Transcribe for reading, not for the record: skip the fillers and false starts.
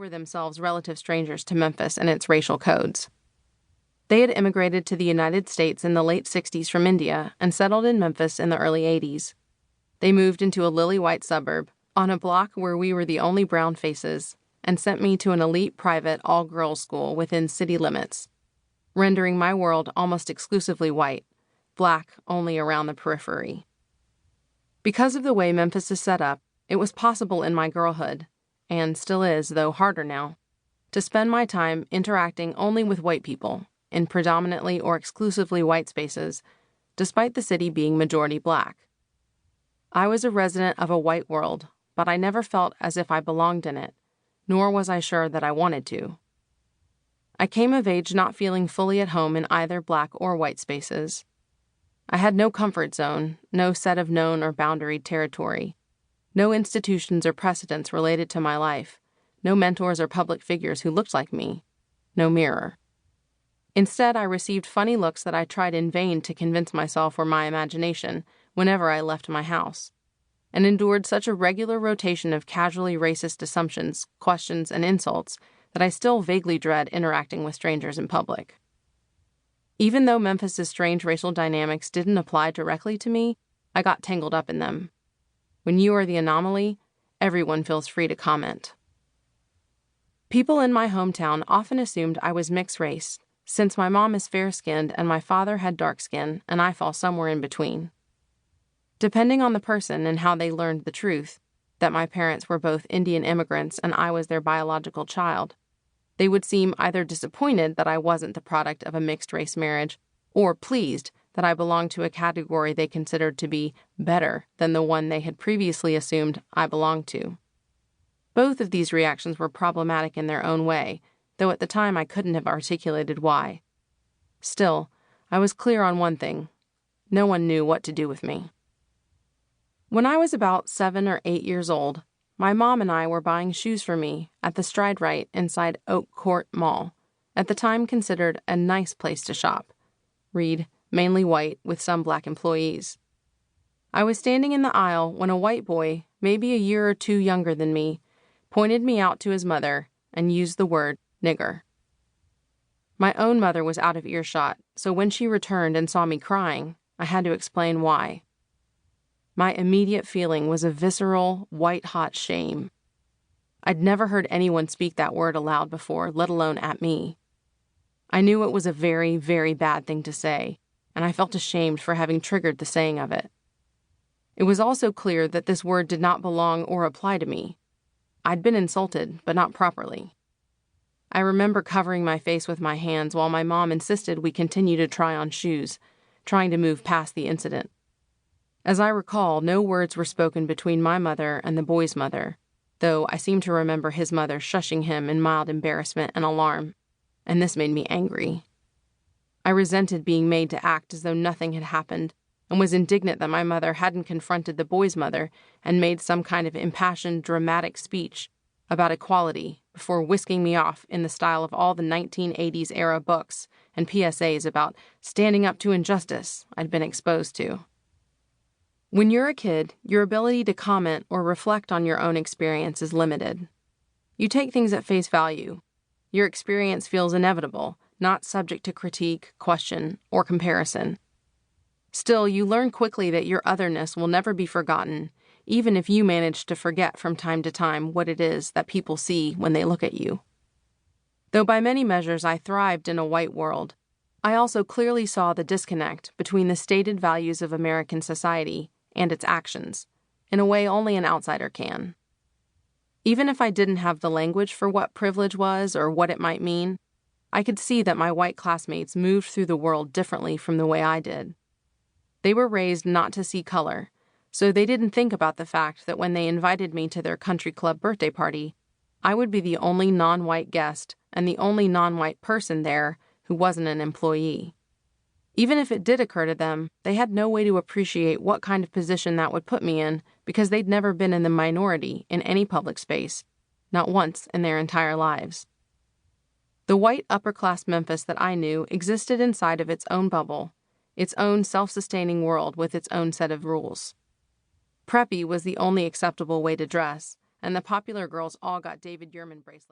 were themselves relative strangers to Memphis and its racial codes. They had immigrated to the United States in the late 60s from India and settled in Memphis in the early 80s. They moved into a lily-white suburb, on a block where we were the only brown faces, and sent me to an elite private all-girls school within city limits, rendering my world almost exclusively white, black only around the periphery. Because of the way Memphis is set up, it was possible in my girlhood, and still is, though harder now, to spend my time interacting only with white people in predominantly or exclusively white spaces, despite the city being majority black. I was a resident of a white world, but I never felt as if I belonged in it, nor was I sure that I wanted to. I came of age not feeling fully at home in either black or white spaces. I had no comfort zone, no set of known or boundaried territory, no institutions or precedents related to my life, no mentors or public figures who looked like me, no mirror. Instead, I received funny looks that I tried in vain to convince myself were my imagination whenever I left my house, and endured such a regular rotation of casually racist assumptions, questions, and insults that I still vaguely dread interacting with strangers in public. Even though Memphis's strange racial dynamics didn't apply directly to me, I got tangled up in them. When you are the anomaly, everyone feels free to comment. People in my hometown often assumed I was mixed race, since my mom is fair-skinned and my father had dark skin, and I fall somewhere in between. Depending on the person and how they learned the truth, that my parents were both Indian immigrants and I was their biological child, they would seem either disappointed that I wasn't the product of a mixed-race marriage, or pleased that I belonged to a category they considered to be better than the one they had previously assumed I belonged to. Both of these reactions were problematic in their own way, though at the time I couldn't have articulated why. Still, I was clear on one thing: no one knew what to do with me. When I was about 7 or 8 years old, my mom and I were buying shoes for me at the Stride Rite inside Oak Court Mall, at the time considered a nice place to shop. Read, mainly white with some black employees. I was standing in the aisle when a white boy, maybe a year or two younger than me, pointed me out to his mother and used the word nigger. My own mother was out of earshot, so when she returned and saw me crying, I had to explain why. My immediate feeling was a visceral, white-hot shame. I'd never heard anyone speak that word aloud before, let alone at me. I knew it was a very, very bad thing to say, and I felt ashamed for having triggered the saying of it. It was also clear that this word did not belong or apply to me. I'd been insulted, but not properly. I remember covering my face with my hands while my mom insisted we continue to try on shoes, trying to move past the incident. As I recall, no words were spoken between my mother and the boy's mother, though I seem to remember his mother shushing him in mild embarrassment and alarm, and this made me angry. I resented being made to act as though nothing had happened, and was indignant that my mother hadn't confronted the boy's mother and made some kind of impassioned, dramatic speech about equality before whisking me off in the style of all the 1980s-era books and PSAs about standing up to injustice I'd been exposed to. When you're a kid, your ability to comment or reflect on your own experience is limited. You take things at face value. Your experience feels inevitable, not subject to critique, question, or comparison. Still, you learn quickly that your otherness will never be forgotten, even if you manage to forget from time to time what it is that people see when they look at you. Though by many measures I thrived in a white world, I also clearly saw the disconnect between the stated values of American society and its actions, in a way only an outsider can. Even if I didn't have the language for what privilege was or what it might mean, I could see that my white classmates moved through the world differently from the way I did. They were raised not to see color, so they didn't think about the fact that when they invited me to their country club birthday party, I would be the only non-white guest and the only non-white person there who wasn't an employee. Even if it did occur to them, they had no way to appreciate what kind of position that would put me in because they'd never been in the minority in any public space, not once in their entire lives. The white upper-class Memphis that I knew existed inside of its own bubble, its own self-sustaining world with its own set of rules. Preppy was the only acceptable way to dress, and the popular girls all got David Yurman bracelets.